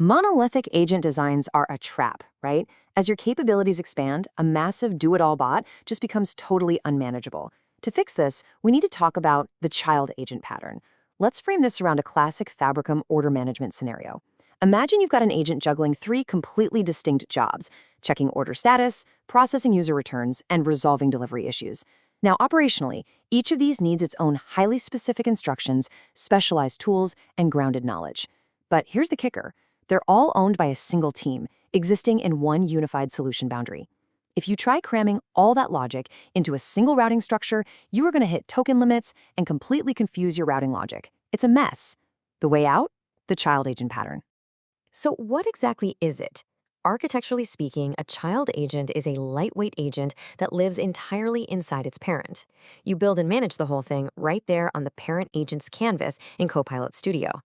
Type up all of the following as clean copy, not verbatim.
Monolithic agent designs are a trap, right? As your capabilities expand, a massive do-it-all bot just becomes totally unmanageable. To fix this, we need to talk about the child agent pattern. Let's frame this around a classic Fabricum order management scenario. Imagine you've got an agent juggling three completely distinct jobs: checking order status, processing user returns, and resolving delivery issues. Now, operationally, each of these needs its own highly specific instructions, specialized tools, and grounded knowledge. But here's the kicker. They're all owned by a single team, existing in one unified solution boundary. If you try cramming all that logic into a single routing structure, you are going to hit token limits and completely confuse your routing logic. It's a mess. The way out? The child agent pattern. So what exactly is it? Architecturally speaking, a child agent is a lightweight agent that lives entirely inside its parent. You build and manage the whole thing right there on the parent agent's canvas in Copilot Studio.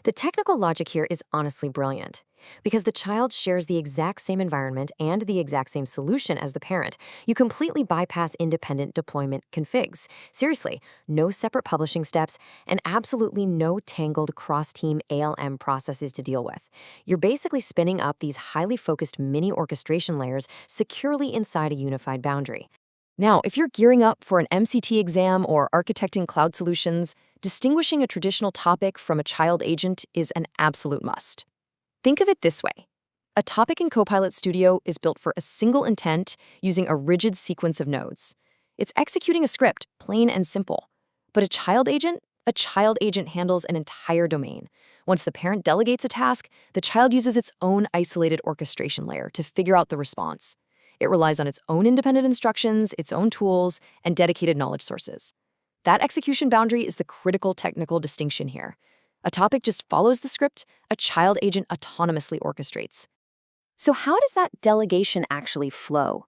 The technical logic here is honestly brilliant. Because the child shares the exact same environment and the exact same solution as the parent, you completely bypass independent deployment configs. Seriously, no separate publishing steps, and absolutely no tangled cross-team ALM processes to deal with. You're basically spinning up these highly focused mini orchestration layers securely inside a unified boundary. Now, if you're gearing up for an MCT exam or architecting cloud solutions, distinguishing a traditional topic from a child agent is an absolute must. Think of it this way. A topic in Copilot Studio is built for a single intent using a rigid sequence of nodes. It's executing a script, plain and simple. But a child agent handles an entire domain. Once the parent delegates a task, the child uses its own isolated orchestration layer to figure out the response. It relies on its own independent instructions, its own tools, and dedicated knowledge sources. That execution boundary is the critical technical distinction here. A topic just follows the script, a child agent autonomously orchestrates. So how does that delegation actually flow?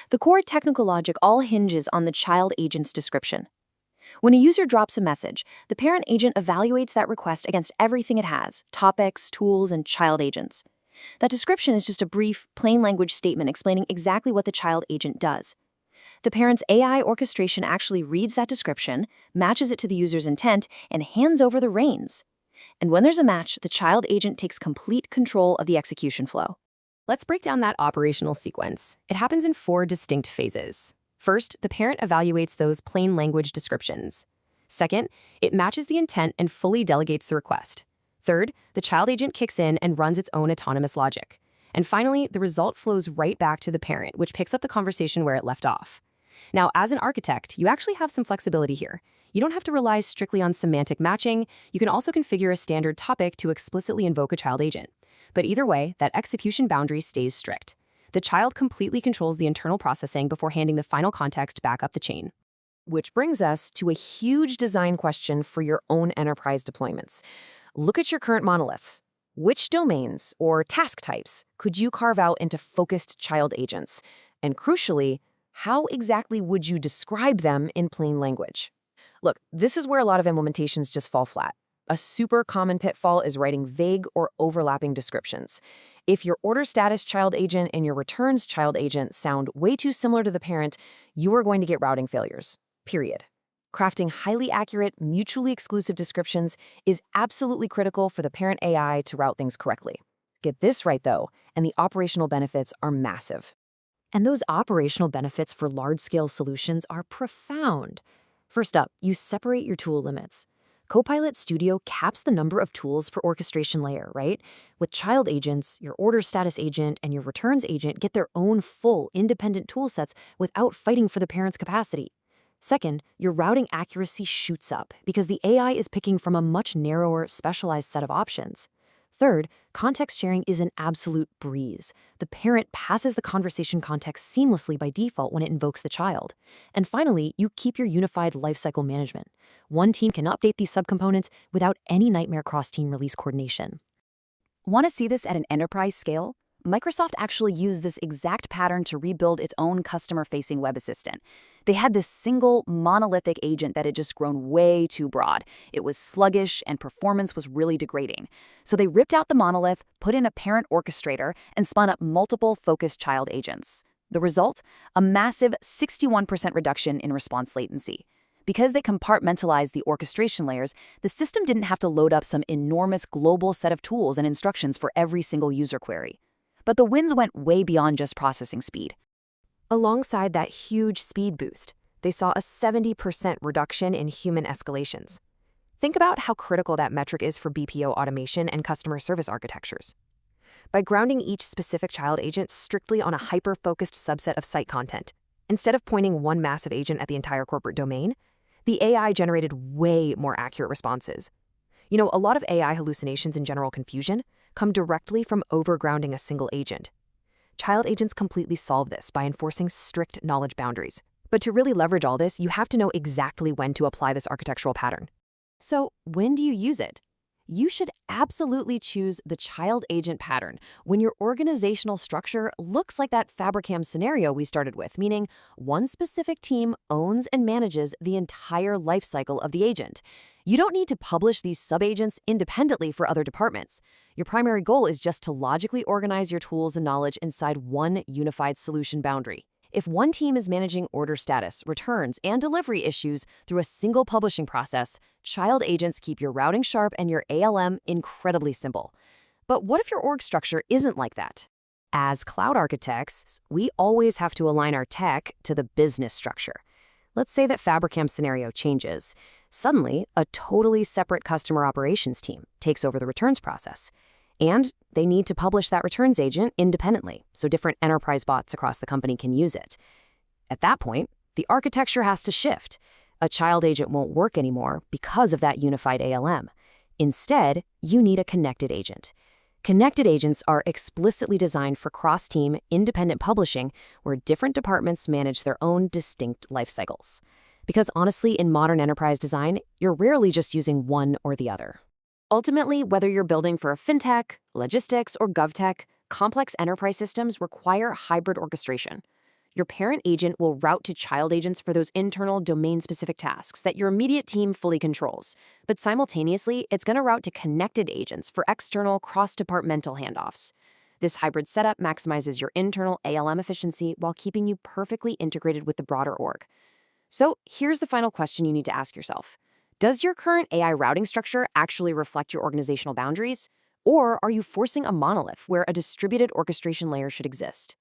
The core technical logic all hinges on the child agent's description. When a user drops a message, the parent agent evaluates that request against everything it has: topics, tools, and child agents. That description is just a brief, plain language statement explaining exactly what the child agent does. The parent's AI orchestration actually reads that description, matches it to the user's intent, and hands over the reins. And when there's a match, the child agent takes complete control of the execution flow. Let's break down that operational sequence. It happens in 4 distinct phases. First, the parent evaluates those plain language descriptions. Second, it matches the intent and fully delegates the request. Third, the child agent kicks in and runs its own autonomous logic. And finally, the result flows right back to the parent, which picks up the conversation where it left off. Now, as an architect, you actually have some flexibility here. You don't have to rely strictly on semantic matching. You can also configure a standard topic to explicitly invoke a child agent. But either way, that execution boundary stays strict. The child completely controls the internal processing before handing the final context back up the chain. Which brings us to a huge design question for your own enterprise deployments. Look at your current monoliths. Which domains or task types could you carve out into focused child agents? And crucially, how exactly would you describe them in plain language? Look, this is where a lot of implementations just fall flat. A super common pitfall is writing vague or overlapping descriptions. If your order status child agent and your returns child agent sound way too similar to the parent, you are going to get routing failures, period. Crafting highly accurate, mutually exclusive descriptions is absolutely critical for the parent AI to route things correctly. Get this right, though, and the operational benefits are massive. And those operational benefits for large-scale solutions are profound. First up, you separate your tool limits. Copilot Studio caps the number of tools per orchestration layer, right? With child agents, your order status agent and your returns agent get their own full, independent tool sets without fighting for the parent's capacity. Second, your routing accuracy shoots up because the AI is picking from a much narrower, specialized set of options. Third, context sharing is an absolute breeze. The parent passes the conversation context seamlessly by default when it invokes the child. And finally, you keep your unified lifecycle management. One team can update these subcomponents without any nightmare cross-team release coordination. Want to see this at an enterprise scale? Microsoft actually used this exact pattern to rebuild its own customer-facing web assistant. They had this single monolithic agent that had just grown way too broad. It was sluggish and performance was really degrading. So they ripped out the monolith, put in a parent orchestrator, and spun up multiple focused child agents. The result? A massive 61% reduction in response latency. Because they compartmentalized the orchestration layers, the system didn't have to load up some enormous global set of tools and instructions for every single user query. But the wins went way beyond just processing speed. Alongside that huge speed boost, they saw a 70% reduction in human escalations. Think about how critical that metric is for BPO automation and customer service architectures. By grounding each specific child agent strictly on a hyper-focused subset of site content, instead of pointing one massive agent at the entire corporate domain, the AI generated way more accurate responses. You know, a lot of AI hallucinations and general confusion come directly from overgrounding a single agent. Child agents completely solve this by enforcing strict knowledge boundaries. But to really leverage all this, you have to know exactly when to apply this architectural pattern. So, when do you use it? You should absolutely choose the child agent pattern when your organizational structure looks like that Fabricam scenario we started with, meaning one specific team owns and manages the entire lifecycle of the agent. You don't need to publish these subagents independently for other departments. Your primary goal is just to logically organize your tools and knowledge inside one unified solution boundary. If one team is managing order status, returns, and delivery issues through a single publishing process, child agents keep your routing sharp and your ALM incredibly simple. But what if your org structure isn't like that? As cloud architects, we always have to align our tech to the business structure. Let's say that Fabricam scenario changes. Suddenly, a totally separate customer operations team takes over the returns process. And they need to publish that returns agent independently, so different enterprise bots across the company can use it. At that point, the architecture has to shift. A child agent won't work anymore because of that unified ALM. Instead, you need a connected agent. Connected agents are explicitly designed for cross-team, independent publishing, where different departments manage their own distinct life cycles. Because honestly, in modern enterprise design, you're rarely just using one or the other. Ultimately, whether you're building for a fintech, logistics, or govtech, complex enterprise systems require hybrid orchestration. Your parent agent will route to child agents for those internal domain-specific tasks that your immediate team fully controls. But simultaneously, it's going to route to connected agents for external cross-departmental handoffs. This hybrid setup maximizes your internal ALM efficiency while keeping you perfectly integrated with the broader org. So here's the final question you need to ask yourself. Does your current AI routing structure actually reflect your organizational boundaries? Or are you forcing a monolith where a distributed orchestration layer should exist?